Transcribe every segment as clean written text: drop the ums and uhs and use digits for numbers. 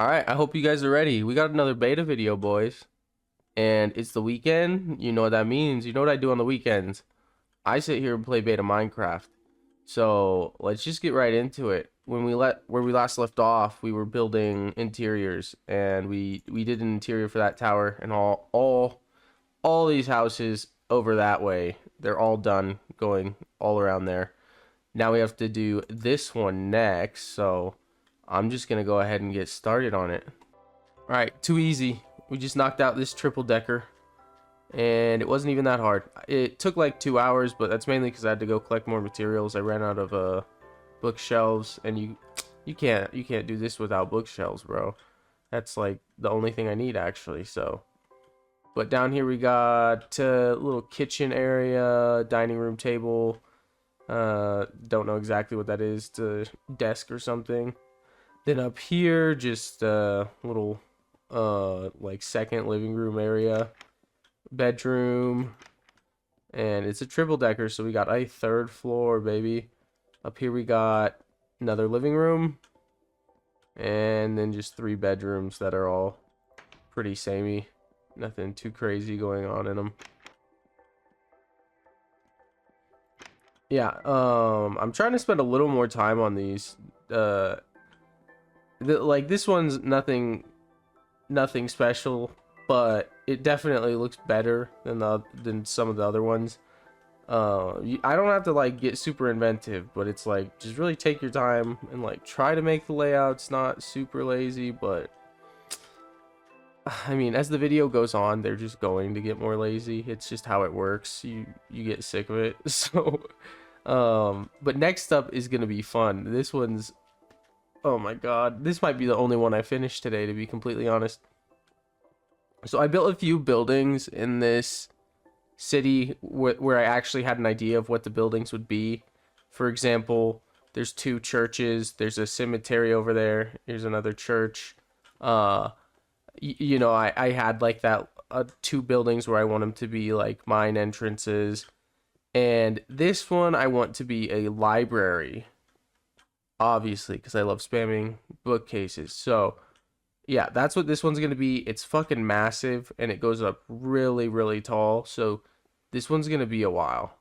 All right, I hope you guys are ready. We got another beta video, boys. And it's the weekend. You know what that means. You know what I do on the weekends. I sit here and play beta Minecraft. So let's just get right into it. Where we last left off, we were building interiors, and we did an interior for that tower and all these houses over that way. They're all done going all around there. Now we have to do this one next, so I'm just gonna go ahead and get started on it. All right, too easy. We just knocked out this triple decker, and it wasn't even that hard. It took like 2 hours, but that's mainly because I had to go collect more materials. I ran out of bookshelves, and you can't do this without bookshelves, bro. That's like the only thing I need actually. So, but down here we got a little kitchen area, dining room table. Don't know exactly what that is. To desk or something. Then up here, just a little like second living room area, bedroom, and it's a triple decker, so we got a third floor, baby. Up here we got another living room, and then just 3 bedrooms that are all pretty samey. Nothing too crazy going on in them. Yeah, I'm trying to spend a little more time on these. Like this one's nothing special, but it definitely looks better than some of the other ones. I don't have to like get super inventive, but it's like just really take your time and like try to make the layouts not super lazy. But I mean, as the video goes on, they're just going to get more lazy. It's just how it works. You get sick of it. So but next up is gonna be fun. This one's, oh my god, this might be the only one I finished today, to be completely honest. So I built a few buildings in this city where I actually had an idea of what the buildings would be. For example, there's 2 churches, there's a cemetery over there, here's another church. You know, I had like that 2 buildings where I want them to be like mine entrances. And this one I want to be a library, obviously, because I love spamming bookcases. So yeah, that's what this one's gonna be. It's fucking massive, and it goes up really, really tall. So this one's gonna be a while.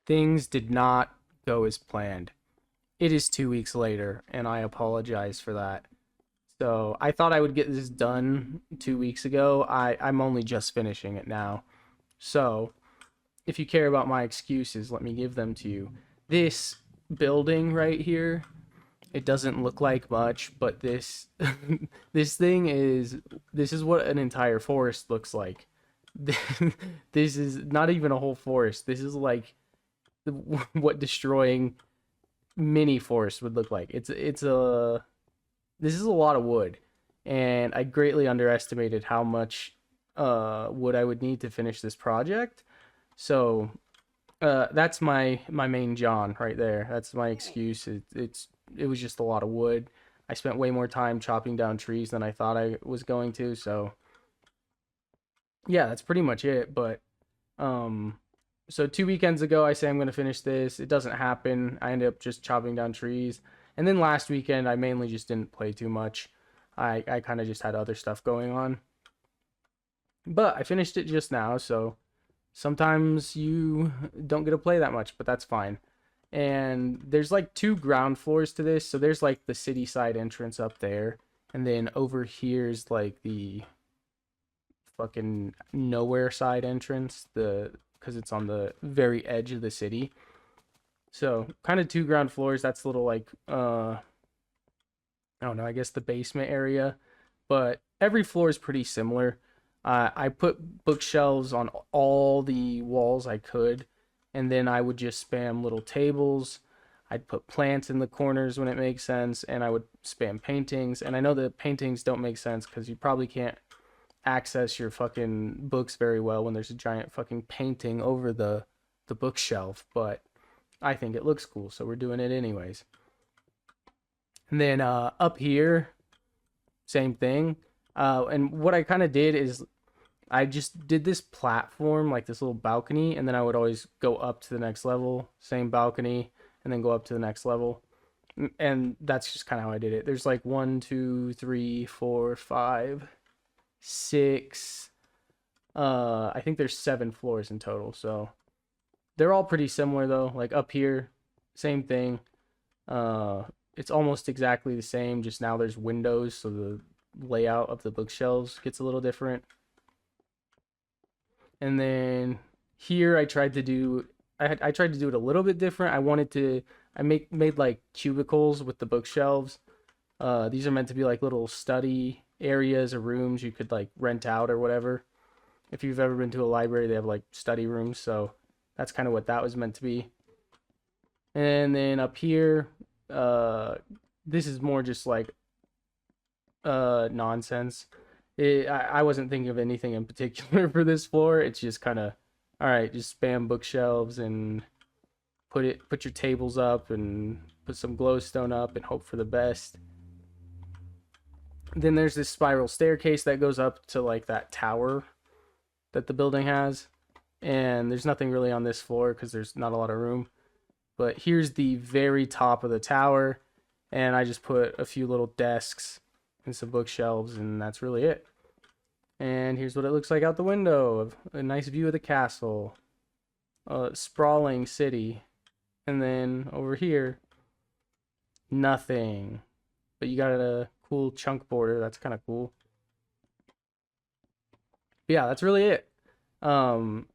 Things did not go as planned. It is 2 weeks later, and I apologize for that. So I thought I would get this done 2 weeks ago. I'm only just finishing it now. So if you care about my excuses, let me give them to you. This building right here, it doesn't look like much, but this this is what an entire forest looks like. This is not even a whole forest. This is like what destroying mini forest would look like. This is a lot of wood, and I greatly underestimated how much wood I would need to finish this project. So that's my main John right there. That's my excuse. It was just a lot of wood. I spent way more time chopping down trees than I thought I was going to. So yeah, that's pretty much it. But so 2 weekends ago, I say I'm gonna finish this. It doesn't happen. I ended up just chopping down trees. And then last weekend, I mainly just didn't play too much. I kind of just had other stuff going on. But I finished it just now, so sometimes you don't get to play that much, but that's fine. And there's like 2 ground floors to this, so there's like the city side entrance up there, and then over here's like the fucking nowhere side entrance, the because it's on the very edge of the city. So kind of 2 ground floors. That's a little like I don't know, I guess the basement area, but every floor is pretty similar. I put bookshelves on all the walls I could, and then I would just spam little tables. I'd put plants in the corners when it makes sense, and I would spam paintings. And I know that paintings don't make sense because you probably can't access your fucking books very well when there's a giant fucking painting over the bookshelf, but I think it looks cool, so we're doing it anyways. And then up here, same thing. And what I kind of did is I just did this platform, like this little balcony, and then I would always go up to the next level, same balcony, and then go up to the next level. And that's just kind of how I did it. There's like 1, 2, 3, 4, 5, 6. I think there's 7 floors in total. So they're all pretty similar though. Like up here, same thing. Uh, it's almost exactly the same. Just now there's windows, so the layout of the bookshelves gets a little different. And then here I tried to do it a little bit different. I made like cubicles with the bookshelves. These are meant to be like little study areas or rooms you could like rent out or whatever. If you've ever been to a library, they have like study rooms, so that's kind of what that was meant to be. And then up here, uh, this is more just like nonsense. I wasn't thinking of anything in particular for this floor. It's just kind of all right. Just spam bookshelves and put your tables up and put some glowstone up and hope for the best. Then there's this spiral staircase that goes up to like that tower that the building has. And there's nothing really on this floor because there's not a lot of room. But here's the very top of the tower, and I just put a few little desks and some bookshelves, and that's really it. And here's what it looks like out the window. A nice view of the castle, a sprawling city, and then over here, nothing. But you got a cool chunk border. That's kind of cool. But yeah, that's really it. Um,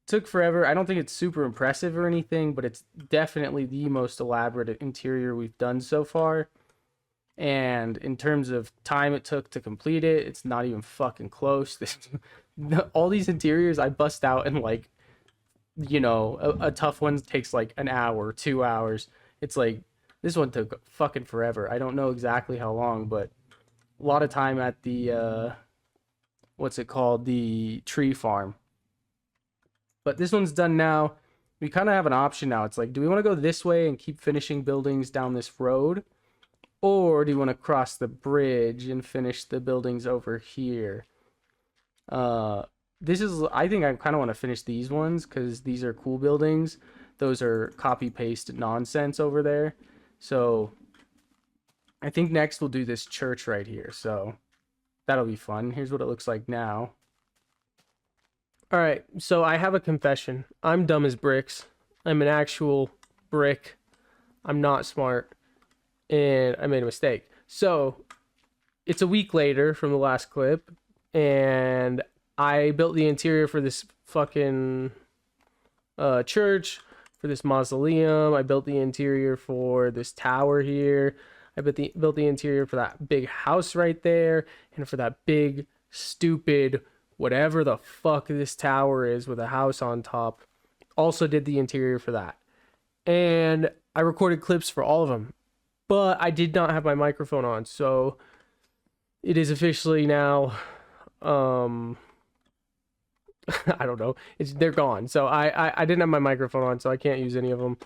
Took forever. I don't think it's super impressive or anything, but it's definitely the most elaborate interior we've done so far. And in terms of time it took to complete it, it's not even fucking close. All these interiors I bust out in like, a tough one takes like an hour, 2 hours. It's like this one took fucking forever. I don't know exactly how long, but a lot of time at the what's it called? The tree farm. But this one's done now. We kind of have an option now. It's like, do we want to go this way and keep finishing buildings down this road? Or do you want to cross the bridge and finish the buildings over here? Uh, I think I kind of want to finish these ones because these are cool buildings. Those are copy paste nonsense over there. So I think next we'll do this church right here. So that'll be fun. Here's what it looks like now. All right, so I have a confession. I'm dumb as bricks. I'm an actual brick. I'm not smart, and I made a mistake. So it's a week later from the last clip, and I built the interior for this fucking church, for this mausoleum. I built the interior for this tower here. I built the interior for that big house right there, and for that big stupid whatever the fuck this tower is with a house on top. Also did the interior for that. And I recorded clips for all of them. But I did not have my microphone on, so it is officially now I don't know. They're gone. So I didn't have my microphone on, so I can't use any of them.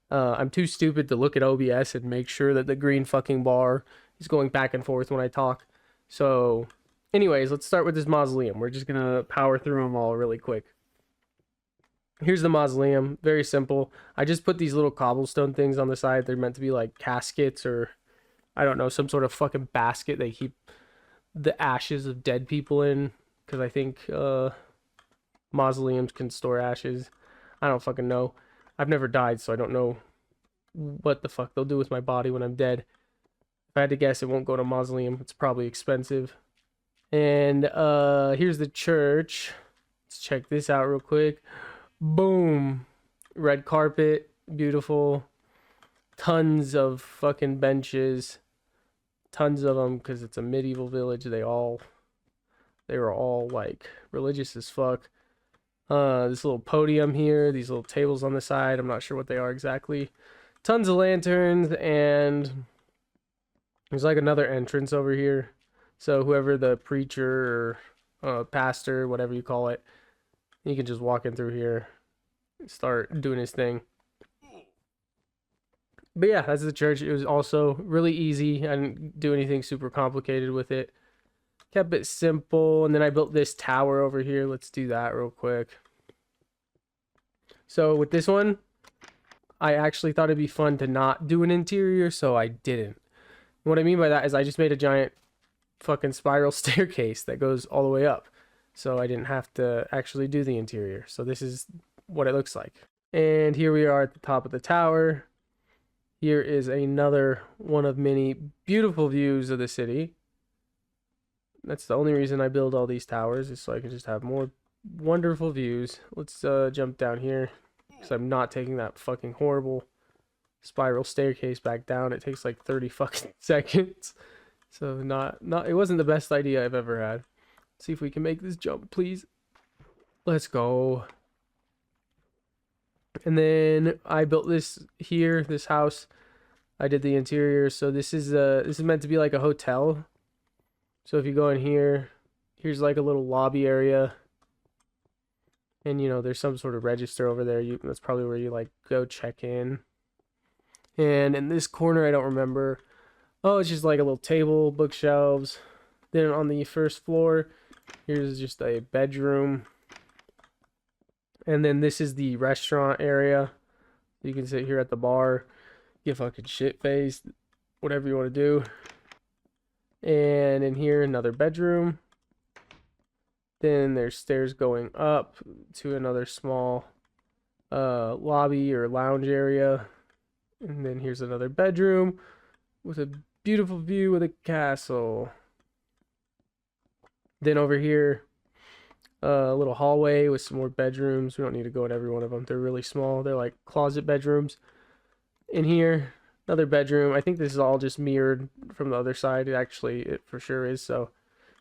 I'm too stupid to look at OBS and make sure that the green fucking bar is going back and forth when I talk. So anyways, let's start with this mausoleum. We're just gonna power through them all really quick. Here's the mausoleum. Very simple. I just put these little cobblestone things on the side. They're meant to be like caskets or I don't know, some sort of fucking basket they keep the ashes of dead people in. Because I think mausoleums can store ashes. I don't fucking know. I've never died, so I don't know what the fuck they'll do with my body when I'm dead. If I had to guess, it won't go to mausoleum. It's probably expensive. And here's the church. Let's check this out real quick. Boom. Red carpet. Beautiful. Tons of fucking benches. Tons of them because it's a medieval village. They were all like religious as fuck. This little podium here, these little tables on the side. I'm not sure what they are exactly. Tons of lanterns, and there's like another entrance over here. So whoever the preacher or pastor, whatever you call it, he can just walk in through here, start doing his thing. But yeah, that's the church. It was also really easy. I didn't do anything super complicated with it. Kept it simple, and then I built this tower over here. Let's do that real quick. So with this one, I actually thought it'd be fun to not do an interior, so I didn't. What I mean by that is I just made a giant fucking spiral staircase that goes all the way up. So I didn't have to actually do the interior. So this is what it looks like. And here we are at the top of the tower. Here is another one of many beautiful views of the city. That's the only reason I build all these towers, is so I can just have more wonderful views. Let's jump down here, because I'm not taking that fucking horrible spiral staircase back down. It takes like 30 fucking seconds. So it wasn't the best idea I've ever had. Let's see if we can make this jump, please. Let's go. And then I built this here, this house. I did the interior. So this is meant to be like a hotel. So if you go in here, here's like a little lobby area. And you know, there's some sort of register over there. That's probably where you like go check in. And in this corner, I don't remember. Oh, it's just like a little table, bookshelves. Then on the first floor, here's just a bedroom. And then this is the restaurant area. You can sit here at the bar, get fucking shit-faced, whatever you want to do. And in here, another bedroom. Then there's stairs going up to another small lobby or lounge area. And then here's another bedroom with a beautiful view of the castle. Then over here, a little hallway with some more bedrooms. We don't need to go in every one of them. They're really small. They're like closet bedrooms. In here, another bedroom. I think this is all just mirrored from the other side. It for sure is. So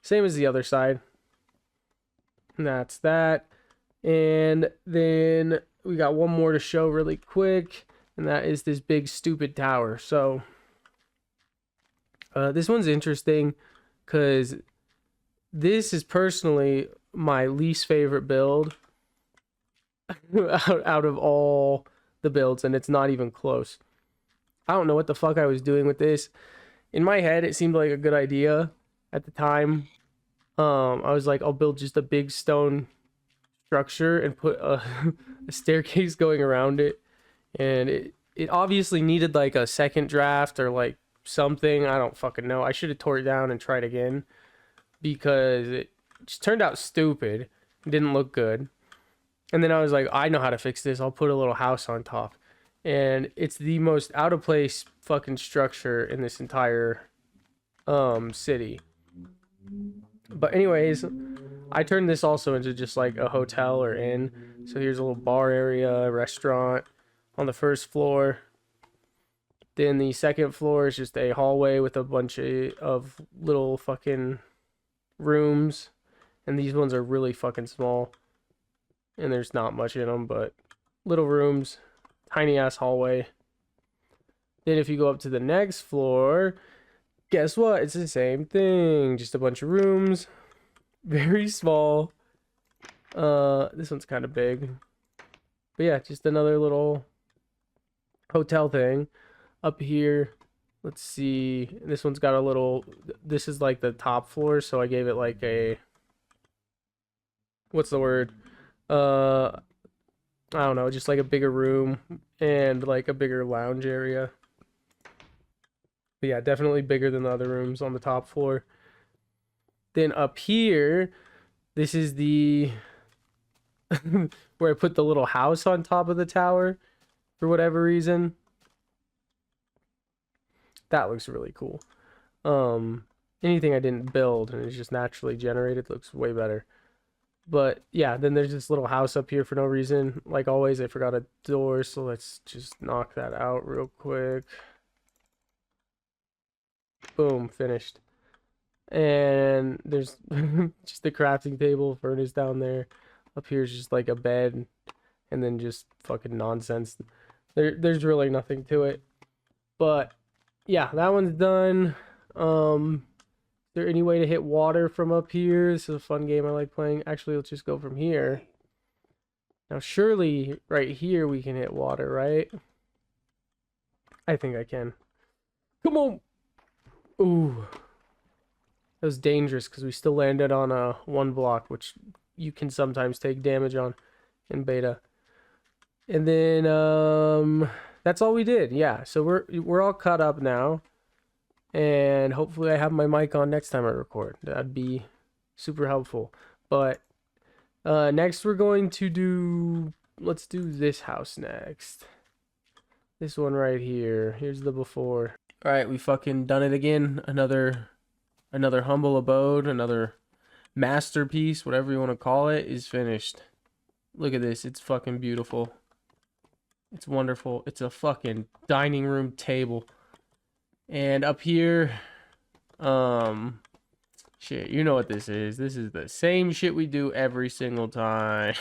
same as the other side. And that's that. And then we got one more to show really quick. And that is this big stupid tower. So this one's interesting because this is personally my least favorite build out of all the builds, and it's not even close. I don't know what the fuck I was doing with this. In my head, it seemed like a good idea at the time. I was like, I'll build just a big stone structure and put a staircase going around it. And it obviously needed like a second draft or like something. I don't fucking know. I should have tore it down and tried again because it just turned out stupid. It didn't look good. And then I was like, I know how to fix this. I'll put a little house on top. And it's the most out of place fucking structure in this entire city. But anyways, I turned this also into just like a hotel or inn. So here's a little bar area, restaurant on the first floor. Then the second floor is just a hallway with a bunch of little fucking rooms. And these ones are really fucking small. And there's not much in them, but little rooms, tiny ass hallway. Then if you go up to the next floor, guess what? It's the same thing. Just a bunch of rooms. Very small. This one's kind of big. But yeah, just another little hotel thing. Up here, let's see. This one's got a little... This is like the top floor, so I gave it like a... What's the word? I don't know, just like a bigger room and like a bigger lounge area. But yeah, definitely bigger than the other rooms on the top floor. Then up here, this is the where I put the little house on top of the tower for whatever reason. That looks really cool. Anything I didn't build and it's just naturally generated looks way better. But yeah, then there's this little house up here for no reason. Like always, I forgot a door, so let's just knock that out real quick. Boom, finished. And there's just the crafting table, furnace down there. Up here is just like a bed, and then just fucking nonsense. There's really nothing to it. But yeah, that one's done. Is there any way to hit water from up here? This is a fun game I like playing. Actually, let's just go from here. Now, surely right here we can hit water, right? I think I can. Come on. Ooh. That was dangerous because we still landed on a 1 block, which you can sometimes take damage on in beta. And then, That's all we did. Yeah. So we're all caught up now, and hopefully I have my mic on next time I record. That'd be super helpful. But next we're going to do, let's do this house next. This one right here. Here's the before. All right, we fucking done it again. Another humble abode, another masterpiece, whatever you want to call it, is finished. Look at this. It's fucking beautiful. It's wonderful. It's a fucking dining room table. And up here, shit, you know what this is. This is the same shit we do every single time.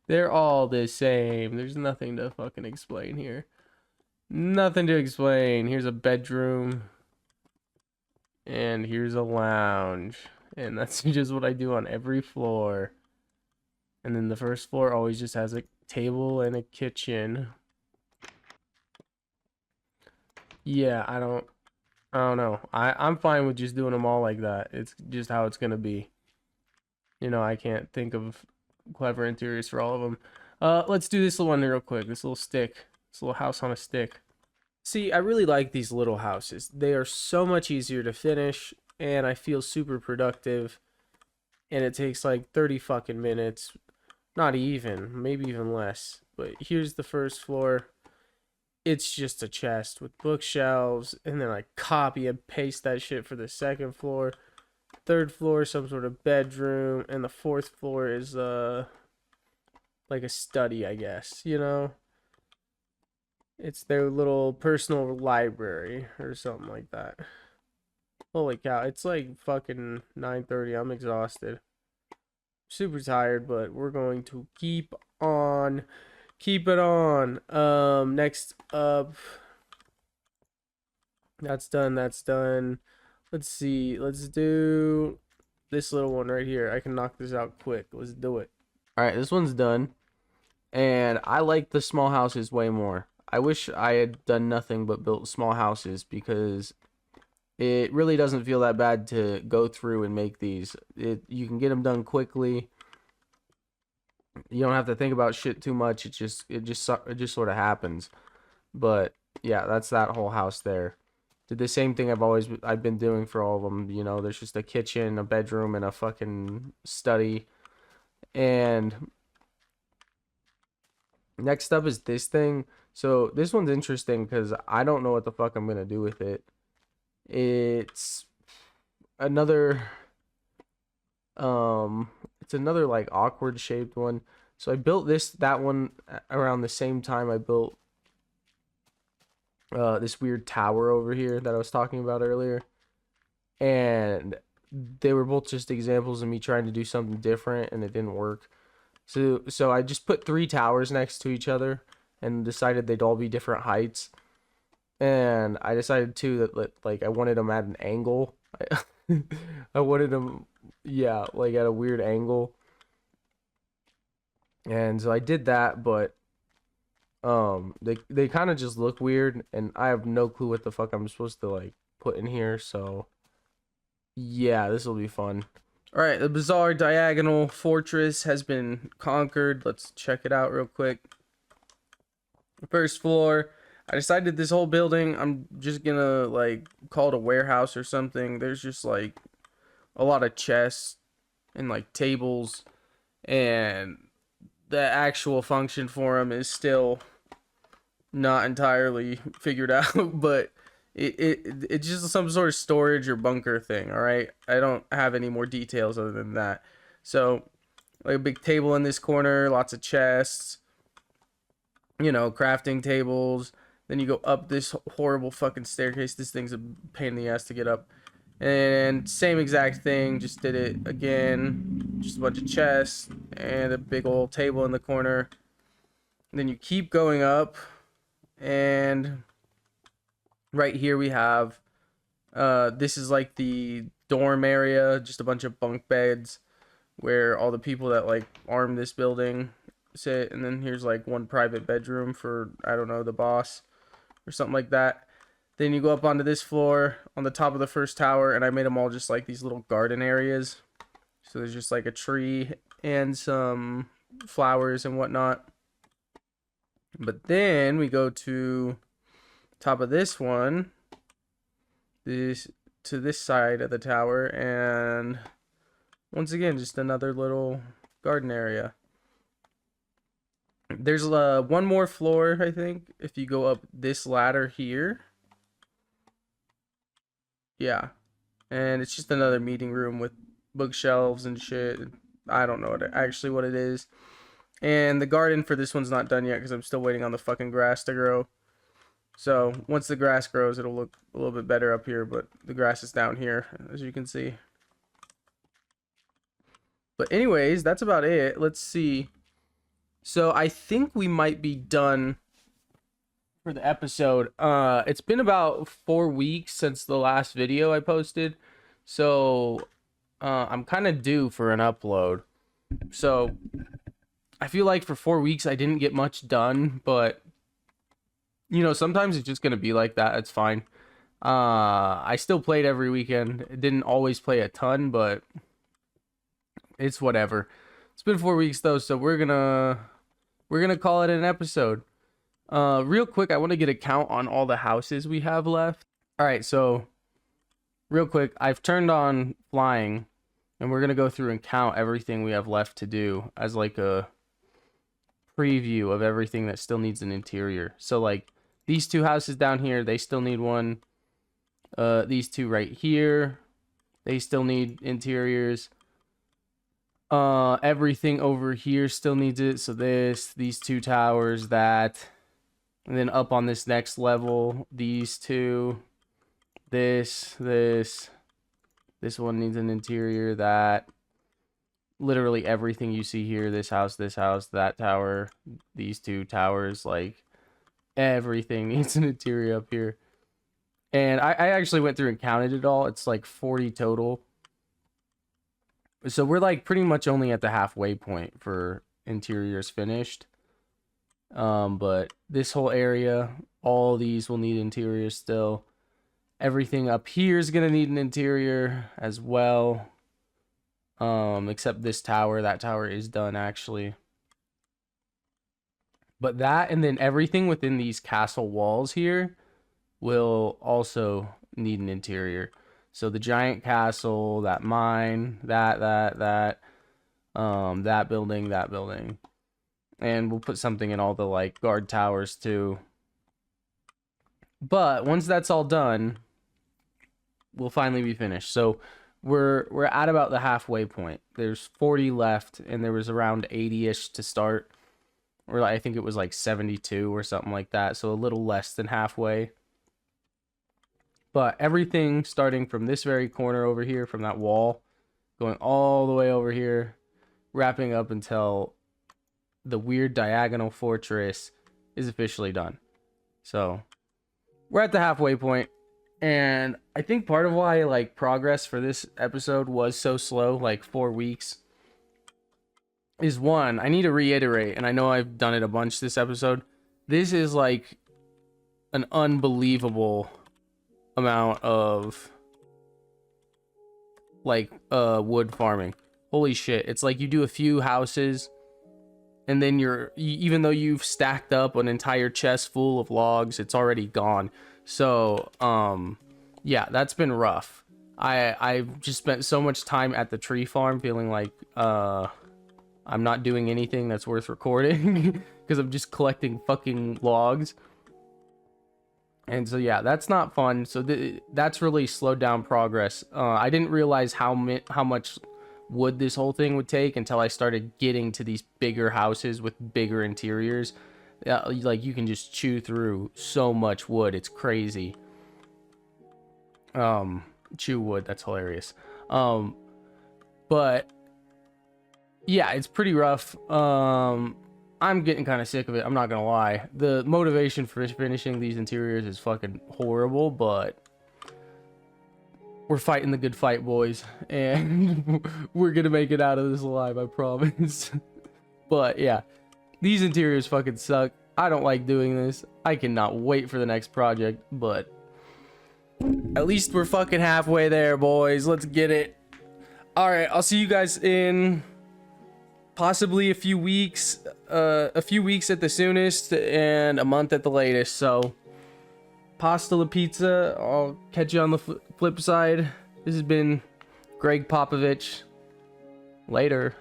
They're all the same. There's nothing to fucking explain here. Nothing to explain. Here's a bedroom. And here's a lounge. And that's just what I do on every floor. And then the first floor always just has a table and a kitchen. Yeah, I don't know. I'm fine with just doing them all like that. It's just how it's gonna be. You know, I can't think of clever interiors for all of them. Let's do this little one real quick. This little stick. This little house on a stick. See, I really like these little houses. They are so much easier to finish, and I feel super productive. And it takes like 30 fucking minutes. Not even, maybe even less. But here's the first floor. It's just a chest with bookshelves, and then I copy and paste that shit for the second floor. Third floor, some sort of bedroom, and the fourth floor is like a study, I guess, you know? It's their little personal library or something like that. Holy cow, it's like fucking 9:30. I'm exhausted. Super tired, but we're going to keep on. Keep it on. Next up. That's done. That's done. Let's see. Let's do this little one right here. I can knock this out quick. Let's do it. All right, this one's done. And I like the small houses way more. I wish I had done nothing but built small houses because it really doesn't feel that bad to go through and make these. You can get them done quickly. You don't have to think about shit too much. It just sort of happens. But yeah, that's that whole house there. Did the same thing I've been doing for all of them. You know, there's just a kitchen, a bedroom, and a fucking study. And next up is this thing. So this one's interesting because I don't know what the fuck I'm gonna do with it. It's another it's another like awkward shaped one. So I built that one around the same time I built this weird tower over here that I was talking about earlier. And they were both just examples of me trying to do something different and it didn't work. So I just put 3 towers next to each other and decided they'd all be different heights. And I decided too that like I wanted them at an angle. I wanted them, yeah, like at a weird angle. And so I did that, but they kind of just look weird, and I have no clue what the fuck I'm supposed to like put in here. So yeah, this will be fun. All right, the bizarre diagonal fortress has been conquered. Let's check it out real quick. First floor. I decided this whole building, I'm just gonna like call it a warehouse or something. There's just like a lot of chests and like tables, and the actual function for them is still not entirely figured out, but it's just some sort of storage or bunker thing. All right, I don't have any more details other than that. So like a big table in this corner, lots of chests, you know, crafting tables. Then you go up this horrible fucking staircase. This thing's a pain in the ass to get up. And same exact thing, just did it again. Just a bunch of chests and a big old table in the corner. And then you keep going up, and right here we have this is like the dorm area, just a bunch of bunk beds where all the people that like arm this building sit. And then here's like one private bedroom for, I don't know, the boss or something like that. Then you go up onto this floor on the top of the first tower, and I made them all just like these little garden areas. So there's just like a tree and some flowers and whatnot. But then we go to top of this one, this to this side of the tower, and once again, just another little garden area. There's one more floor, I think, if you go up this ladder here. Yeah. And it's just another meeting room with bookshelves and shit. I don't know what it is. And the garden for this one's not done yet because I'm still waiting on the fucking grass to grow. So once the grass grows, it'll look a little bit better up here, but the grass is down here, as you can see. But anyways, that's about it. Let's see. So I think we might be done for the episode. It's been about 4 weeks since the last video I posted. So I'm kind of due for an upload. So I feel like for 4 weeks I didn't get much done, but you know, sometimes it's just gonna be like that. It's fine. I still played every weekend. Didn't always play a ton, but it's whatever. It's been 4 weeks though, so we're gonna call it an episode. Real quick, I want to get a count on all the houses we have left. All right, so real quick, I've turned on flying, and we're gonna go through and count everything we have left to do as like a preview of everything that still needs an interior. So like these two houses down here, they still need one. These two right here, they still need interiors. Everything over here still needs it. So these two towers, that, and then up on this next level, these two, this one needs an interior. That, literally everything you see here, this house, that tower, these two towers, like everything needs an interior up here. And I actually went through and counted it all. It's like 40 total. So we're like pretty much only at the halfway point for interiors finished. But this whole area, all these will need interiors still. Everything up here is gonna need an interior as well. Except this tower. That tower is done actually. But that, and then everything within these castle walls here will also need an interior. So the giant castle, that mine, that building. And we'll put something in all the like guard towers too. But once that's all done, we'll finally be finished. So we're at about the halfway point. There's 40 left, and there was around 80-ish to start. Or I think it was like 72 or something like that. So a little less than halfway. But everything starting from this very corner over here, from that wall, going all the way over here, wrapping up until the weird diagonal fortress is officially done. So we're at the halfway point. And I think part of why like progress for this episode was so slow, like 4 weeks, is one, I need to reiterate, and I know I've done it a bunch this episode, this is like an unbelievable amount of like wood farming. Holy shit. It's like you do a few houses, and then even though you've stacked up an entire chest full of logs, it's already gone. So yeah, that's been rough. I've just spent so much time at the tree farm feeling like I'm not doing anything that's worth recording because I'm just collecting fucking logs. And so yeah, that's not fun. So that's really slowed down progress. I didn't realize how much wood this whole thing would take until I started getting to these bigger houses with bigger interiors. Like you can just chew through so much wood. It's crazy. Chew wood. That's hilarious. But yeah, it's pretty rough. I'm getting kind of sick of it. I'm not gonna lie. The motivation for finishing these interiors is fucking horrible, but we're fighting the good fight, boys, and we're gonna make it out of this alive, I promise. But yeah, these interiors fucking suck. I don't like doing this. I cannot wait for the next project, but at least we're fucking halfway there, boys. Let's get it. All right, I'll see you guys in possibly a few weeks. a few weeks at the soonest and a month at the latest. So, pasta la pizza. I'll catch you on the flip side. This has been Greg Popovich. Later.